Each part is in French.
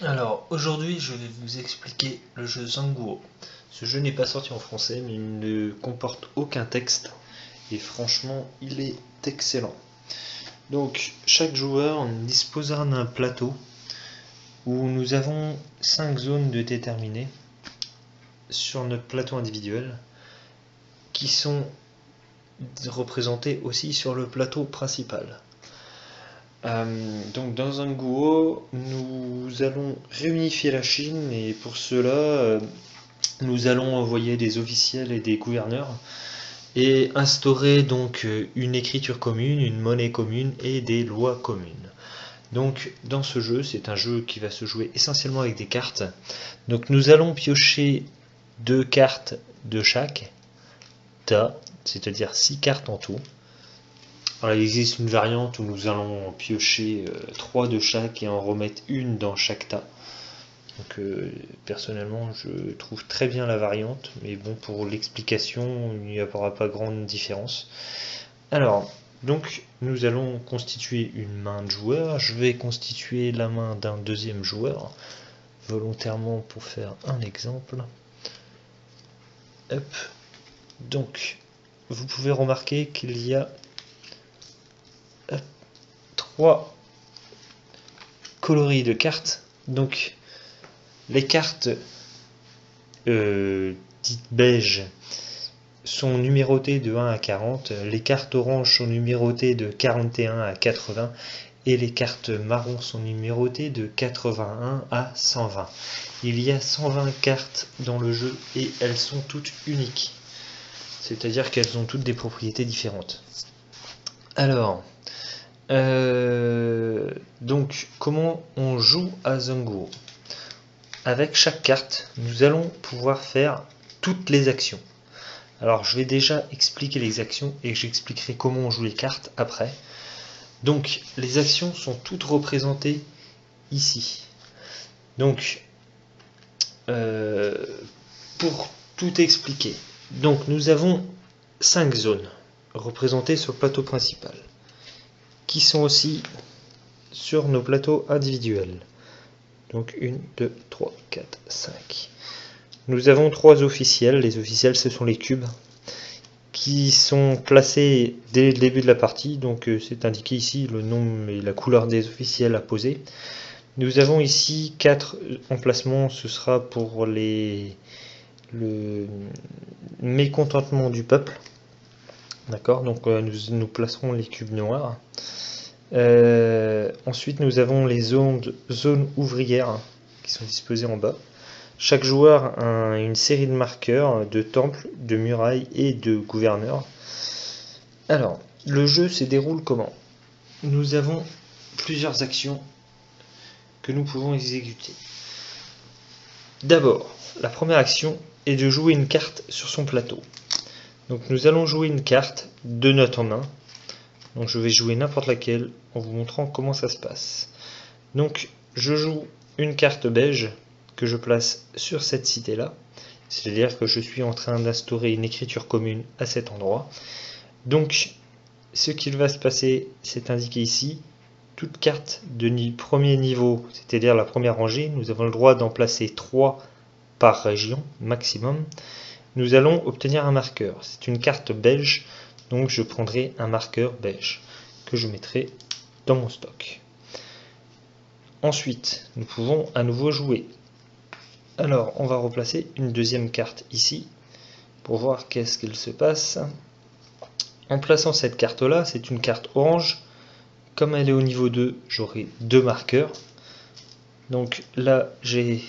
Alors aujourd'hui je vais vous expliquer le jeu Zanguo. Ce jeu n'est pas sorti en français mais il ne comporte aucun texte et franchement il est excellent. Donc chaque joueur disposera d'un plateau où nous avons 5 zones de déterminées sur notre plateau individuel qui sont représentées aussi sur le plateau principal. Donc dans un Zanguo, nous allons réunifier la Chine et pour cela, nous allons envoyer des officiels et des gouverneurs et instaurer donc une écriture commune, une monnaie commune et des lois communes. Donc dans ce jeu, c'est un jeu qui va se jouer essentiellement avec des cartes. Donc nous allons piocher 2 cartes de chaque tas, c'est-à-dire 6 cartes en tout. Alors, il existe une variante où nous allons piocher 3 de chaque et en remettre une dans chaque tas. Donc personnellement je trouve très bien la variante, mais bon, pour l'explication il n'y aura pas grande différence. Alors donc nous allons constituer une main de joueur. Je vais constituer la main d'un deuxième joueur volontairement pour faire un exemple. Hop. Donc vous pouvez remarquer qu'il y a 3 coloris de cartes. Donc les cartes dites beige sont numérotées de 1 à 40, les cartes orange sont numérotées de 41 à 80 et les cartes marron sont numérotées de 81 à 120. Il y a 120 cartes dans le jeu et elles sont toutes uniques, c'est-à-dire qu'elles ont toutes des propriétés différentes. Alors, donc comment on joue à Zanguo? Avec chaque carte, nous allons pouvoir faire toutes les actions. Alors je vais déjà expliquer les actions et j'expliquerai comment on joue les cartes après. Donc les actions sont toutes représentées ici. Donc pour tout expliquer, donc nous avons 5 zones représentées sur le plateau principal qui sont aussi sur nos plateaux individuels. Donc 1, 2, 3, 4, 5. Nous avons 3 officiels. Les officiels, ce sont les cubes qui sont placés dès le début de la partie. Donc c'est indiqué ici le nom et la couleur des officiels à poser. Nous avons ici 4 emplacements. Ce sera pour le mécontentement du peuple. D'accord, donc nous placerons les cubes noirs. Ensuite, nous avons les zones ouvrières qui sont disposées en bas. Chaque joueur a une série de marqueurs, de temples, de murailles et de gouverneurs. Alors, le jeu se déroule comment? Nous avons plusieurs actions que nous pouvons exécuter. D'abord, la première action est de jouer une carte sur son plateau. Donc nous allons jouer une carte de note en main. Donc je vais jouer n'importe laquelle en vous montrant comment ça se passe. Donc je joue une carte beige que je place sur cette cité là, c'est-à-dire que je suis en train d'instaurer une écriture commune à cet endroit. Donc ce qu'il va se passer, c'est indiqué ici, toute carte de premier niveau, c'est-à-dire la première rangée, nous avons le droit d'en placer 3 par région maximum. Nous allons obtenir un marqueur, c'est une carte beige, donc je prendrai un marqueur beige que je mettrai dans mon stock. Ensuite, nous pouvons à nouveau jouer. Alors, on va replacer une deuxième carte ici pour voir qu'est-ce qu'il se passe. En plaçant cette carte-là, c'est une carte orange. Comme elle est au niveau 2, j'aurai 2 marqueurs. Donc là, j'ai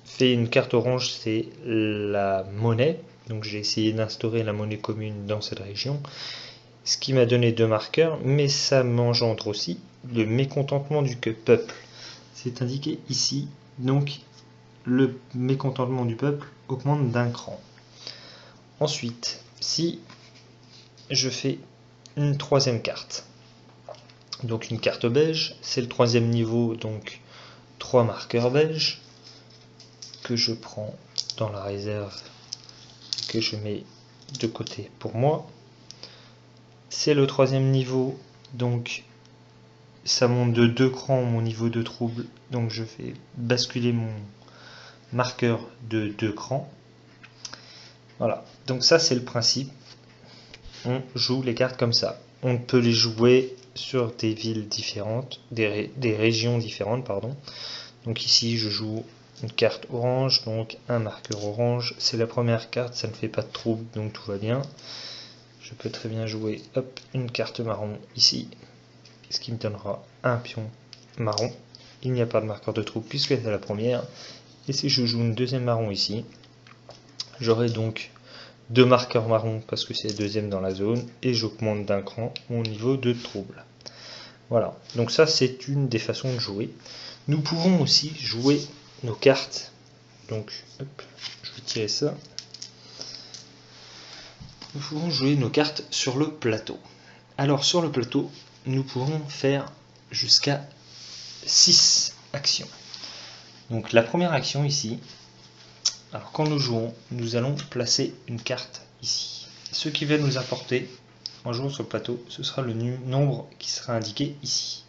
fait une carte orange, c'est la monnaie. Donc j'ai essayé d'instaurer la monnaie commune dans cette région, ce qui m'a donné 2 marqueurs, mais ça m'engendre aussi le mécontentement du peuple. C'est indiqué ici, donc le mécontentement du peuple augmente d'un cran. Ensuite, si je fais une troisième carte, donc une carte beige, c'est le 3e niveau, donc 3 marqueurs beige que je prends dans la réserve, que je mets de côté pour moi. C'est le 3e niveau, donc ça monte de 2 crans mon niveau de trouble, donc je fais basculer mon marqueur de 2 crans. Voilà, donc ça c'est le principe. On joue les cartes comme ça. On peut les jouer sur des villes différentes, des régions différentes, pardon. Donc ici je joue une carte orange, donc un marqueur orange. C'est la première carte, ça ne fait pas de trouble, donc tout va bien. Je peux très bien jouer hop, une carte marron ici, ce qui me donnera un pion marron. Il n'y a pas de marqueur de trouble puisque c'est la première. Et si je joue une deuxième marron ici, j'aurai donc 2 marqueurs marron parce que c'est le deuxième dans la zone, et j'augmente d'un cran mon niveau de trouble. Voilà, donc ça c'est une des façons de jouer. Nous pouvons aussi jouer nos cartes. Donc, hop, je vais tirer ça. Nous pouvons jouer nos cartes sur le plateau. Alors sur le plateau, nous pouvons faire jusqu'à 6 actions. Donc la première action ici, alors quand nous jouons, nous allons placer une carte ici. Ce qui va nous apporter, en jouant sur le plateau, ce sera le nombre qui sera indiqué ici.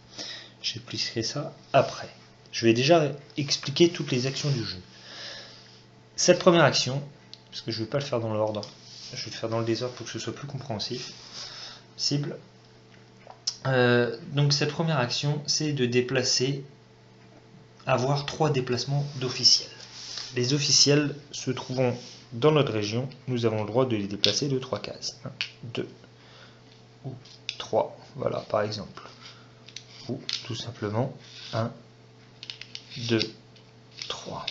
J'expliquerai ça après. Je vais déjà expliquer toutes les actions du jeu. Cette première action, parce que je ne vais pas le faire dans l'ordre, je vais le faire dans le désordre pour que ce soit plus compréhensible. Donc cette première action, c'est de déplacer, avoir 3 déplacements d'officiels. Les officiels se trouvant dans notre région, nous avons le droit de les déplacer de 3 cases. 1, 2 ou 3, voilà par exemple. Ou tout simplement 1, 2, 3.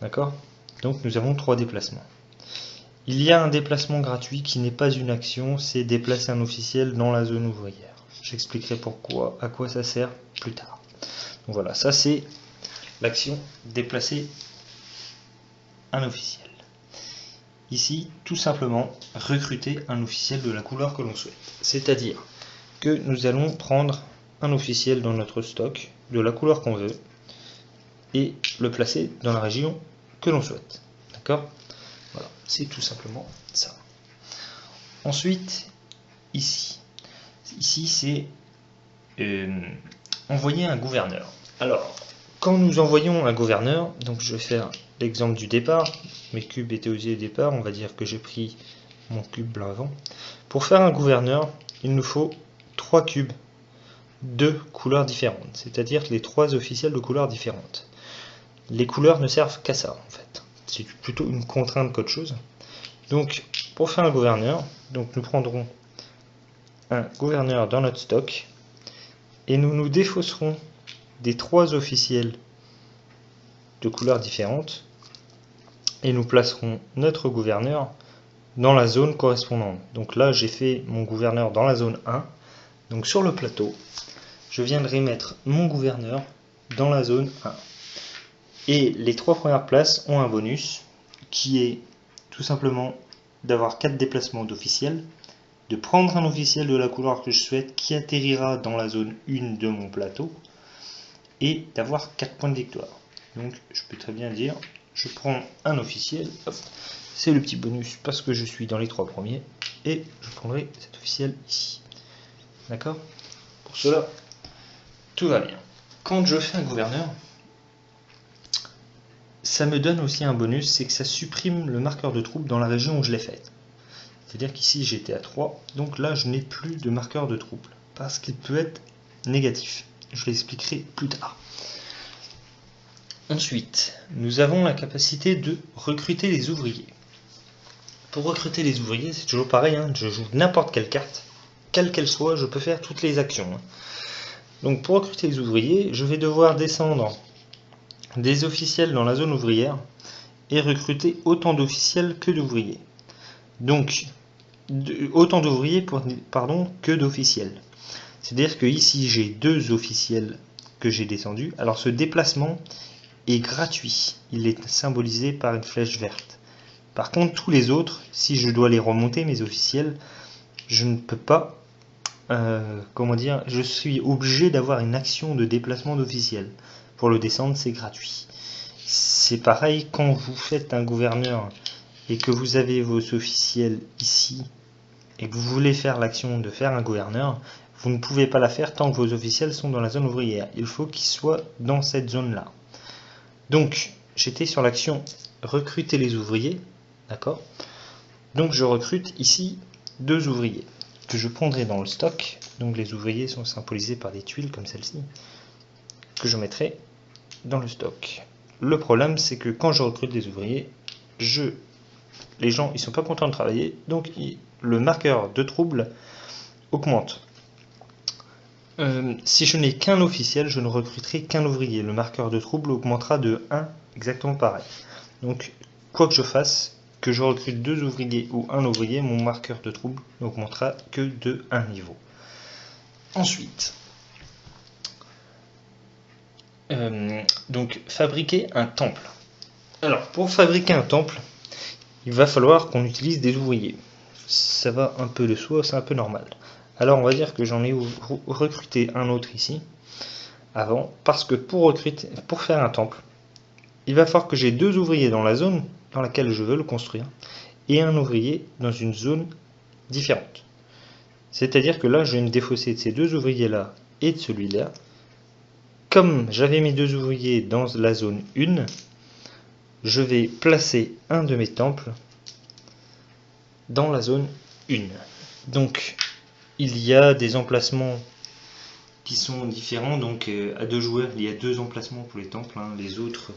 D'accord? Donc nous avons 3 déplacements. Il y a un déplacement gratuit qui n'est pas une action, c'est déplacer un officiel dans la zone ouvrière. J'expliquerai pourquoi, à quoi ça sert plus tard. Donc voilà, ça c'est l'action déplacer un officiel. Ici, tout simplement, recruter un officiel de la couleur que l'on souhaite. C'est-à-dire que nous allons prendre un officiel dans notre stock de la couleur qu'on veut et le placer dans la région que l'on souhaite. D'accord? Voilà, c'est tout simplement ça. Ensuite, ici c'est envoyer un gouverneur. Alors, quand nous envoyons un gouverneur, donc je vais faire l'exemple du départ, mes cubes étaient aussi au départ, on va dire que j'ai pris mon cube blanc avant. Pour faire un gouverneur, il nous faut 3 cubes de couleurs différentes, c'est-à-dire les 3 officiels de couleurs différentes. Les couleurs ne servent qu'à ça en fait, c'est plutôt une contrainte qu'autre chose. Donc pour faire un gouverneur, donc nous prendrons un gouverneur dans notre stock et nous nous défausserons des 3 officiels de couleurs différentes et nous placerons notre gouverneur dans la zone correspondante. Donc là j'ai fait mon gouverneur dans la zone 1, donc sur le plateau je viendrai mettre mon gouverneur dans la zone 1 et les 3 premières places ont un bonus qui est tout simplement d'avoir 4 déplacements d'officiels, de prendre un officiel de la couleur que je souhaite qui atterrira dans la zone 1 de mon plateau et d'avoir 4 points de victoire. Donc je peux très bien dire je prends un officiel, c'est le petit bonus parce que je suis dans les 3 premiers et je prendrai cet officiel ici. D'accord? Pour cela, tout va bien. Quand je fais un gouverneur, ça me donne aussi un bonus, c'est que ça supprime le marqueur de trouble dans la région où je l'ai fait. C'est-à-dire qu'ici j'étais à 3, donc là je n'ai plus de marqueur de trouble, parce qu'il peut être négatif. Je l'expliquerai plus tard. Ensuite, nous avons la capacité de recruter les ouvriers. Pour recruter les ouvriers, c'est toujours pareil, hein, je joue n'importe quelle carte, quelle qu'elle soit, je peux faire toutes les actions. Hein. Donc pour recruter les ouvriers, je vais devoir descendre des officiels dans la zone ouvrière et recruter autant d'officiels que d'ouvriers. Donc, autant d'ouvriers que d'officiels. C'est-à-dire que ici j'ai 2 officiels que j'ai descendus. Alors ce déplacement est gratuit, il est symbolisé par une flèche verte. Par contre tous les autres, si je dois les remonter mes officiels, je ne peux pas, je suis obligé d'avoir une action de déplacement d'officiels. Pour le descendre c'est gratuit. C'est pareil quand vous faites un gouverneur et que vous avez vos officiels ici et que vous voulez faire l'action de faire un gouverneur, vous ne pouvez pas la faire tant que vos officiels sont dans la zone ouvrière. Il faut qu'ils soient dans cette zone-là. Donc, j'étais sur l'action recruter les ouvriers, d'accord? Donc, je recrute ici 2 ouvriers que je prendrai dans le stock. Donc, les ouvriers sont symbolisés par des tuiles comme celle-ci que je mettrai dans le stock. Le problème, c'est que quand je recrute des ouvriers, les gens ils sont pas contents de travailler, donc le marqueur de trouble augmente. Si je n'ai qu'un officiel, je ne recruterai qu'un ouvrier. Le marqueur de trouble augmentera de 1, exactement pareil. Donc, quoi que je fasse, que je recrute 2 ouvriers ou 1 ouvrier, mon marqueur de trouble n'augmentera que de 1 niveau. Ensuite, donc fabriquer un temple. Alors, pour fabriquer un temple, il va falloir qu'on utilise des ouvriers. Ça va un peu de soi, c'est un peu normal. Alors on va dire que j'en ai recruté un autre ici, avant, parce que pour faire un temple, il va falloir que j'ai 2 ouvriers dans la zone dans laquelle je veux le construire, et un ouvrier dans une zone différente. C'est-à-dire que là, je vais me défausser de ces 2 ouvriers-là et de celui-là. Comme j'avais mes 2 ouvriers dans la zone 1, je vais placer un de mes temples dans la zone 1. Donc, il y a des emplacements qui sont différents. Donc, à 2 joueurs, il y a 2 emplacements pour les temples. Les autres,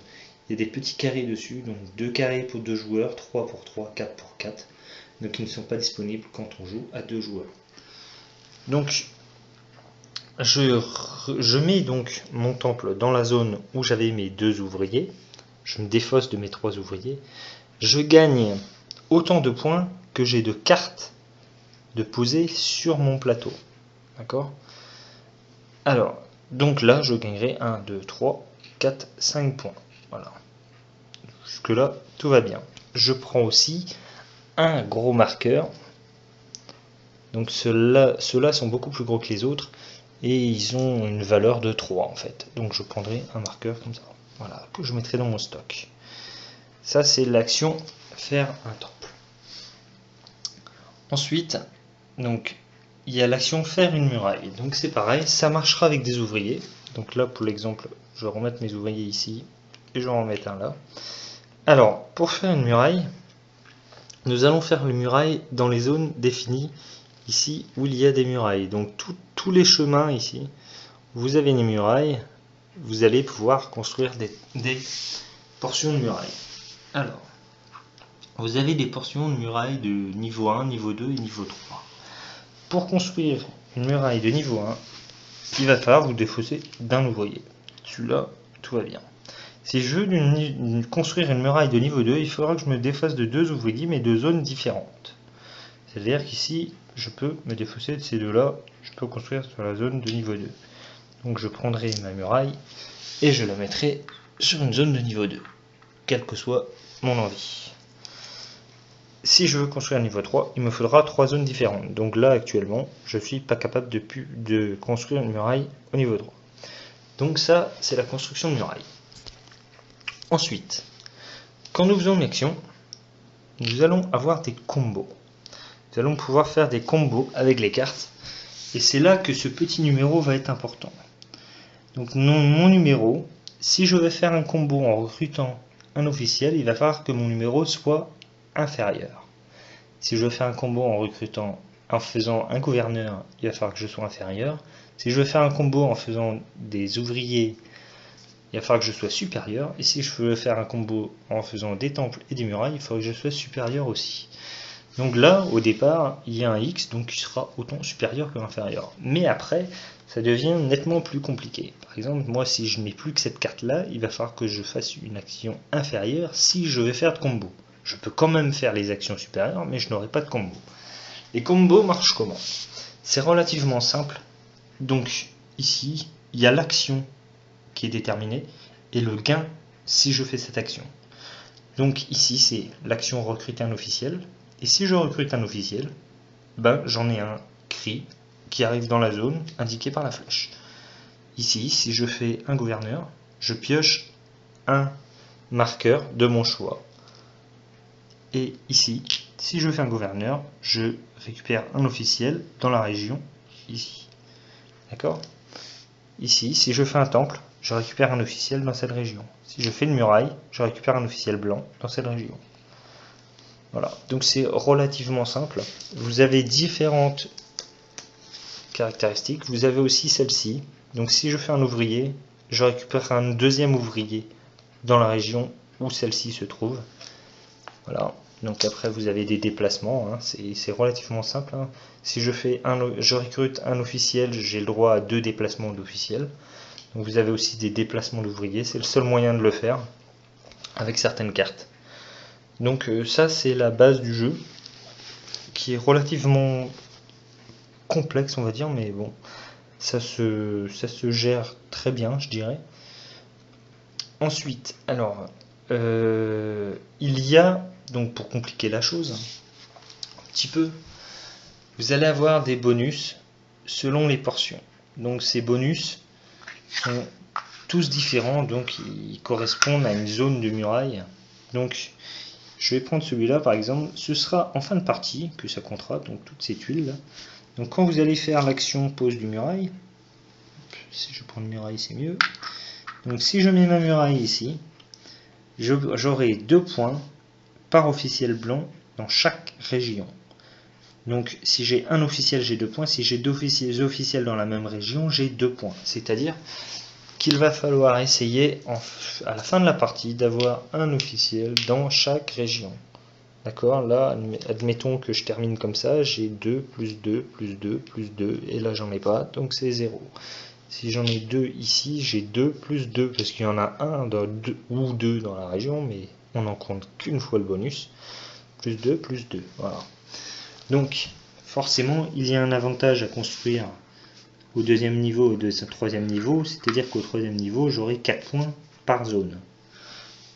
il y a des petits carrés dessus. Donc, 2 carrés pour 2 joueurs, 3 pour 3, 4 pour 4. Donc, ils ne sont pas disponibles quand on joue à 2 joueurs. Donc, je mets donc mon temple dans la zone où j'avais mes 2 ouvriers. Je me défausse de mes 3 ouvriers. Je gagne autant de points que j'ai de cartes de poser sur mon plateau. D'accord? Alors, donc là, je gagnerai 1, 2, 3, 4, 5 points. Voilà. Jusque là, tout va bien. Je prends aussi un gros marqueur. Donc ceux-là sont beaucoup plus gros que les autres. Et ils ont une valeur de 3 en fait. Donc je prendrai un marqueur comme ça. Voilà, que je mettrai dans mon stock. Ça, c'est l'action faire un temple. Ensuite, donc, il y a l'action faire une muraille. Donc c'est pareil, ça marchera avec des ouvriers. Donc là, pour l'exemple, je vais remettre mes ouvriers ici. Et je vais en remettre un là. Alors, pour faire une muraille, nous allons faire une muraille dans les zones définies ici où il y a des murailles. Donc tous les chemins ici, vous avez des murailles. Vous allez pouvoir construire des portions de murailles. Alors, vous avez des portions de murailles de niveau 1, niveau 2 et niveau 3. Pour construire une muraille de niveau 1, il va falloir vous défausser d'un ouvrier. Celui-là, tout va bien. Si je veux construire une muraille de niveau 2, il faudra que je me défasse de 2 ouvriers, mais de zones différentes. C'est-à-dire qu'ici, je peux me défausser de ces deux-là, je peux construire sur la zone de niveau 2. Donc je prendrai ma muraille et je la mettrai sur une zone de niveau 2, quelle que soit mon envie. Si je veux construire un niveau 3, il me faudra 3 zones différentes. Donc là, actuellement, je ne suis pas capable de construire une muraille au niveau 3. Donc ça, c'est la construction de muraille. Ensuite, quand nous faisons une action, nous allons avoir des combos. Nous allons pouvoir faire des combos avec les cartes. Et c'est là que ce petit numéro va être important. Donc mon numéro, si je vais faire un combo en recrutant un officiel, il va falloir que mon numéro soit inférieur. Si je veux faire un combo en faisant un gouverneur, il va falloir que je sois inférieur. Si je veux faire un combo en faisant des ouvriers, il va falloir que je sois supérieur. Et si je veux faire un combo en faisant des temples et des murailles, il faudra que je sois supérieur aussi. Donc là, au départ, il y a un X, donc il sera autant supérieur que inférieur. Mais après, ça devient nettement plus compliqué. Par exemple, moi, si je n'ai plus que cette carte-là, il va falloir que je fasse une action inférieure si je vais faire de combo. Je peux quand même faire les actions supérieures, mais je n'aurai pas de combo. Les combos marchent comment? C'est relativement simple. Donc, ici, il y a l'action qui est déterminée et le gain si je fais cette action. Donc ici, c'est l'action recruter un officiel. Et si je recrute un officiel, j'en ai un cri qui arrive dans la zone indiquée par la flèche. Ici, si je fais un gouverneur, je pioche un marqueur de mon choix. Et ici, Si je fais un gouverneur, je récupère un officiel dans la région, ici. D'accord? Ici, si je fais un temple, je récupère un officiel dans cette région. Si je fais une muraille, je récupère un officiel blanc dans cette région. Voilà, donc c'est relativement simple. Vous avez différentes caractéristiques. Vous avez aussi celle-ci. Donc si je fais un ouvrier, je récupère un deuxième ouvrier dans la région où celle-ci se trouve. Voilà. Donc après vous avez des déplacements, hein. C'est relativement simple, hein. Si je recrute un officiel, j'ai le droit à 2 déplacements d'officiels. Donc vous avez aussi des déplacements d'ouvriers, c'est le seul moyen de le faire avec certaines cartes. Donc ça c'est la base du jeu qui est relativement complexe on va dire, mais bon, ça se gère très bien je dirais. Ensuite, alors il y a, donc pour compliquer la chose un petit peu, vous allez avoir des bonus selon les portions. Donc ces bonus sont tous différents, donc ils correspondent à une zone de muraille. Donc je vais prendre celui-là par exemple, ce sera en fin de partie que ça comptera, donc toutes ces tuiles là. Donc quand vous allez faire l'action pose du muraille, si je prends une muraille c'est mieux. Donc si je mets ma muraille ici, j'aurai 2 points par officiel blanc dans chaque région. Donc si j'ai un officiel, j'ai 2 points. Si j'ai 2 officiels dans la même région, j'ai 2 points. C'est-à-dire qu'il va falloir essayer à la fin de la partie d'avoir un officiel dans chaque région. D'accord? Là, admettons que je termine comme ça, j'ai 2, plus 2, plus 2, plus 2, et là j'en ai pas, donc c'est 0. Si j'en ai 2 ici, j'ai 2 plus 2, parce qu'il y en a un ou 2 dans la région, mais on n'en compte qu'une fois le bonus. Plus 2, plus 2, voilà. Donc, forcément, il y a un avantage à construire au deuxième niveau et au troisième niveau, c'est-à-dire qu'au troisième niveau, j'aurai 4 points par zone.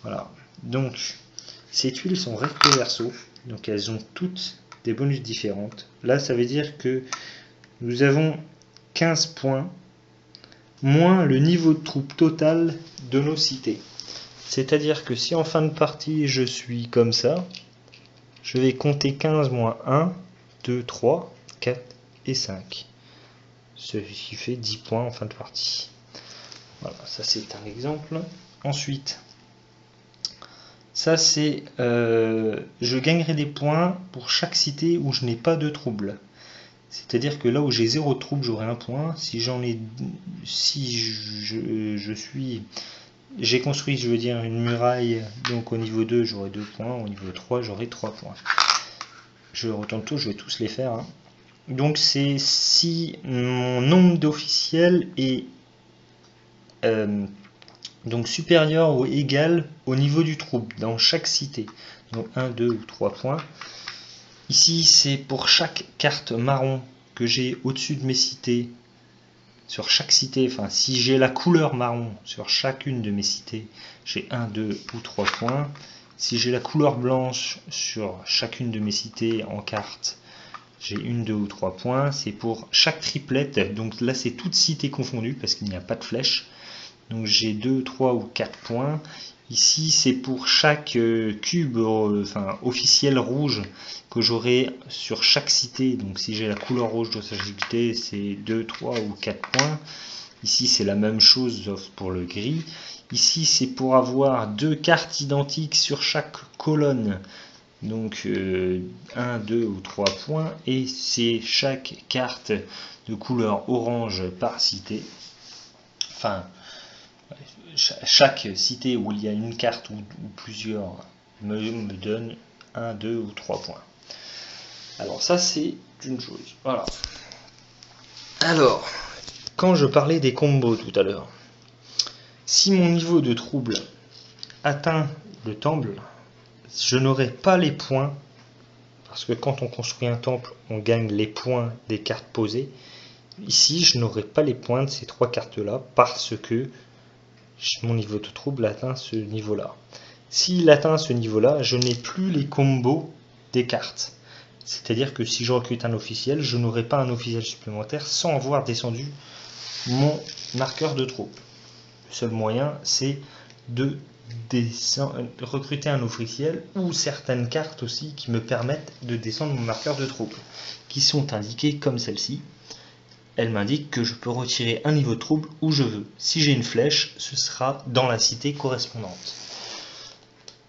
Voilà. Donc, ces tuiles sont recto verso, donc elles ont toutes des bonus différentes. Là, ça veut dire que nous avons 15 points moins le niveau de troupe total de nos cités. C'est-à-dire que si en fin de partie je suis comme ça, je vais compter 15 moins 1, 2, 3, 4 et 5. Ce qui fait 10 points en fin de partie. Voilà, ça c'est un exemple. Ensuite, ça c'est je gagnerai des points pour chaque cité où je n'ai pas de trouble. C'est-à-dire que là où j'ai 0 trouble, j'aurai 1 point. Si j'en ai, si j'ai construit, je veux dire, une muraille, donc au niveau 2, j'aurai 2 points. Au niveau 3, j'aurai 3 points. Je retourne tout, je vais tous les faire, hein. Donc c'est si mon nombre d'officiels est donc supérieur ou égal au niveau du trouble dans chaque cité. Donc 1, 2 ou 3 points. Ici, c'est pour chaque carte marron que j'ai au-dessus de mes cités. Sur chaque cité, enfin, si j'ai la couleur marron sur chacune de mes cités, j'ai 1, 2 ou 3 points. Si j'ai la couleur blanche sur chacune de mes cités en carte, j'ai 1, 2 ou 3 points. C'est pour chaque triplette, donc là c'est toutes cités confondues parce qu'il n'y a pas de flèche. Donc j'ai 2, 3 ou 4 points. Ici, c'est pour chaque cube officiel rouge que j'aurai sur chaque cité. Donc si j'ai la couleur rouge de cette cité, c'est 2, 3 ou 4 points. Ici, c'est la même chose sauf pour le gris. Ici, c'est pour avoir 2 cartes identiques sur chaque colonne. Donc 1, 2 ou 3 points. Et c'est chaque carte de couleur orange par cité. Enfin, chaque cité où il y a une carte ou plusieurs me donne 1, 2 ou 3 points. Alors ça c'est une chose. Voilà. Alors, quand je parlais des combos tout à l'heure, si mon niveau de trouble atteint le temple, je n'aurai pas les points, parce que quand on construit un temple, on gagne les points des cartes posées. Ici, je n'aurai pas les points de ces 3 cartes-là, parce que mon niveau de trouble atteint ce niveau-là. S'il atteint ce niveau-là, je n'ai plus les combos des cartes. C'est-à-dire que si je recrute un officiel, je n'aurai pas un officiel supplémentaire sans avoir descendu mon marqueur de troupe. Le seul moyen, c'est de recruter un officiel ou certaines cartes aussi qui me permettent de descendre mon marqueur de trouble, qui sont indiquées comme celle-ci. Elle m'indique que je peux retirer un niveau de trouble où je veux. Si j'ai une flèche, ce sera dans la cité correspondante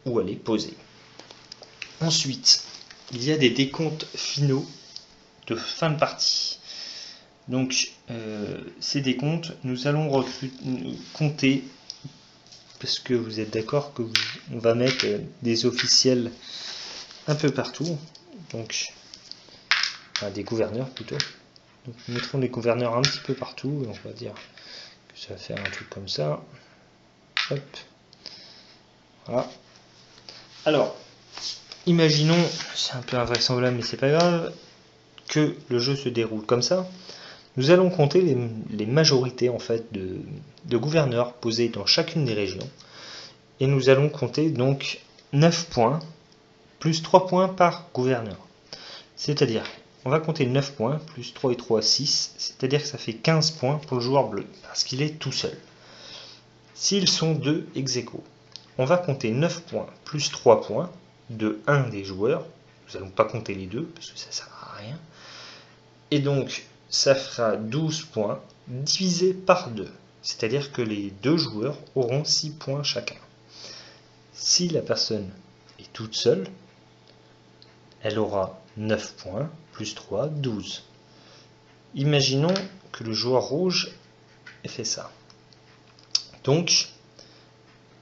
où elle est posée. Ensuite, il y a des décomptes finaux de fin de partie. Donc, ces décomptes, nous allons compter, parce que vous êtes d'accord que on va mettre des officiels un peu partout, donc des gouverneurs plutôt. Donc, nous mettrons des gouverneurs un petit peu partout, et on va dire que ça va faire un truc comme ça. Hop. Voilà. Alors, imaginons, c'est un peu invraisemblable mais c'est pas grave, que le jeu se déroule comme ça. Nous allons compter les majorités en fait de gouverneurs posés dans chacune des régions. Et nous allons compter donc 9 points plus 3 points par gouverneur. C'est-à-dire, on va compter 9 points plus 3 et 3, 6. C'est-à-dire que ça fait 15 points pour le joueur bleu, parce qu'il est tout seul. S'ils sont 2 ex aequo, on va compter 9 points plus 3 points de 1 des joueurs. Nous n'allons pas compter les deux, parce que ça ne sert à rien. Et donc, ça fera 12 points divisé par 2. C'est-à-dire que les deux joueurs auront 6 points chacun. Si la personne est toute seule, elle aura 9 points, plus 3, 12. Imaginons que le joueur rouge ait fait ça. Donc,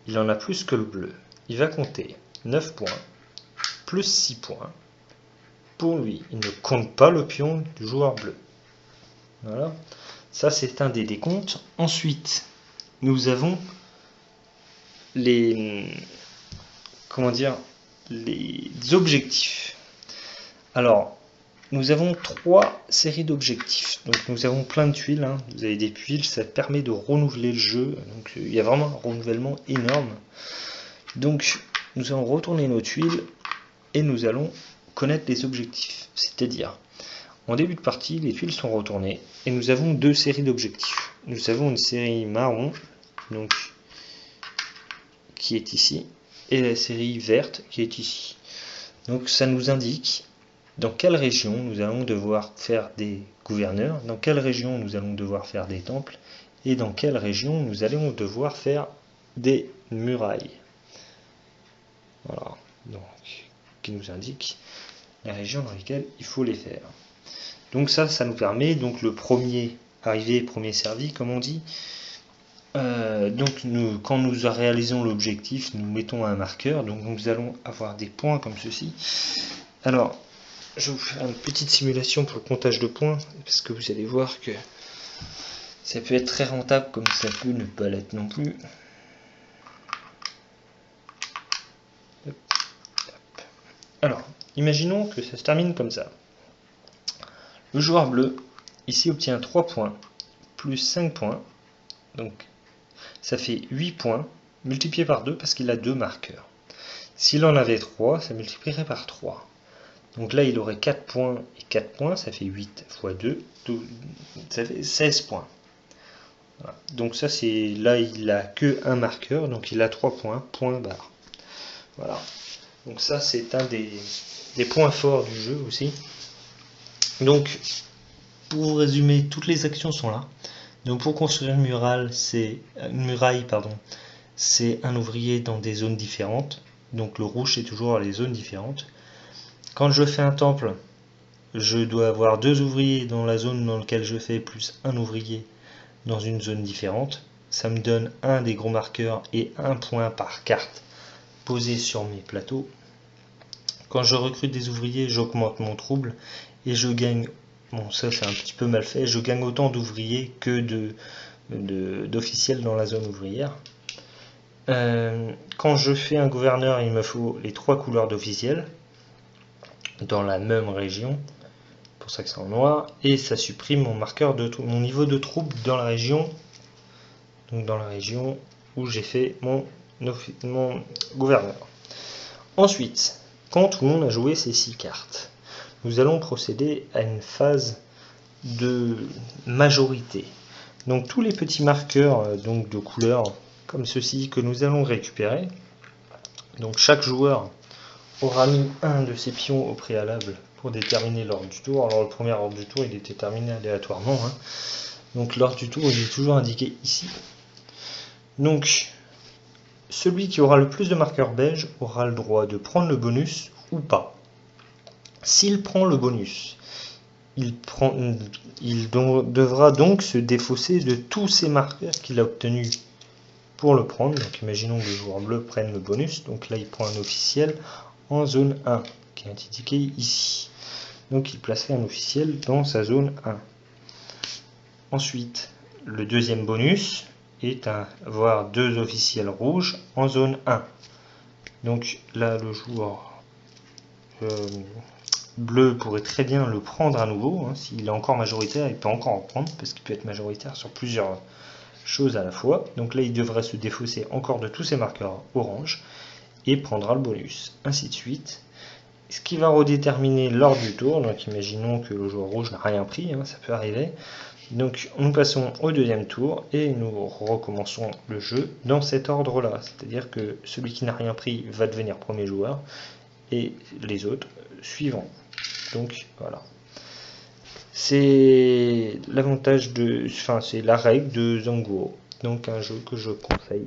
il en a plus que le bleu. Il va compter 9 points, plus 6 points. Pour lui, il ne compte pas le pion du joueur bleu. Voilà. Ça, c'est un des décomptes. Ensuite, nous avons les objectifs. Alors, nous avons 3 séries d'objectifs. Donc, nous avons plein de tuiles. Hein. Vous avez des tuiles, ça permet de renouveler le jeu. Donc, il y a vraiment un renouvellement énorme. Donc, nous allons retourner nos tuiles et nous allons connaître les objectifs. C'est-à-dire, en début de partie, les tuiles sont retournées et nous avons 2 séries d'objectifs. Nous avons une série marron, donc qui est ici, et la série verte qui est ici. Donc ça nous indique dans quelle région nous allons devoir faire des gouverneurs, dans quelle région nous allons devoir faire des temples, et dans quelle région nous allons devoir faire des murailles. Voilà, donc qui nous indique la région dans laquelle il faut les faire. Donc ça nous permet, donc le premier arrivé, premier servi, comme on dit. Donc quand nous réalisons l'objectif, nous mettons un marqueur, donc nous allons avoir des points comme ceci. Alors, je vais vous faire une petite simulation pour le comptage de points, parce que vous allez voir que ça peut être très rentable, comme ça peut ne pas l'être non plus. Alors, imaginons que ça se termine comme ça. Le joueur bleu, ici, obtient 3 points, plus 5 points, donc ça fait 8 points, multiplié par 2 parce qu'il a 2 marqueurs. S'il en avait 3, ça multiplierait par 3. Donc là, il aurait 4 points et 4 points, ça fait 8 fois 2, ça fait 16 points. Voilà. Donc ça, c'est là, il n'a que un marqueur, donc il a 3 points, point barre. Voilà. Donc ça, c'est un des points forts du jeu aussi. Donc, pour vous résumer, toutes les actions sont là. Donc pour construire une muraille, c'est un ouvrier dans des zones différentes. Donc le rouge, c'est toujours les zones différentes. Quand je fais un temple, je dois avoir 2 ouvriers dans la zone dans laquelle je fais, plus un ouvrier dans une zone différente. Ça me donne un des gros marqueurs et 1 point par carte posé sur mes plateaux. Quand je recrute des ouvriers, j'augmente mon trouble et je gagne, bon ça c'est un petit peu mal fait, je gagne autant d'ouvriers que d'officiels dans la zone ouvrière. Quand je fais un gouverneur, il me faut les 3 couleurs d'officiels dans la même région, pour ça que c'est en noir, et ça supprime mon marqueur mon niveau de trouble dans la région, donc dans la région où j'ai fait mon gouverneur. Ensuite, quand tout le monde a joué ces 6 cartes, nous allons procéder à une phase de majorité. Donc tous les petits marqueurs donc de couleurs comme ceci, que nous allons récupérer. Donc chaque joueur aura mis un de ses pions au préalable pour déterminer l'ordre du tour. Alors le premier ordre du tour, il est déterminé aléatoirement, hein. Donc l'ordre du tour, il est toujours indiqué ici. Donc celui qui aura le plus de marqueurs beige aura le droit de prendre le bonus ou pas. S'il prend le bonus, il devra donc se défausser de tous ces marqueurs qu'il a obtenus pour le prendre. Donc imaginons que le joueur bleu prenne le bonus. Donc là, il prend un officiel en zone 1, qui est indiqué ici. Donc il placerait un officiel dans sa zone 1. Ensuite, le deuxième bonus est avoir 2 officiels rouges en zone 1. Donc là, le joueur bleu pourrait très bien le prendre à nouveau, hein. S'il est encore majoritaire, il peut encore en prendre, parce qu'il peut être majoritaire sur plusieurs choses à la fois. Donc là, il devrait se défausser encore de tous ses marqueurs orange, et prendra le bonus, ainsi de suite. Ce qui va redéterminer l'ordre du tour. Donc imaginons que le joueur rouge n'a rien pris, hein, ça peut arriver. Donc nous passons au deuxième tour, et nous recommençons le jeu dans cet ordre-là. C'est-à-dire que celui qui n'a rien pris va devenir premier joueur, et les autres suivants. Donc voilà. C'est l'avantage de. Enfin, c'est la règle de Zhanguo. Donc un jeu que je conseille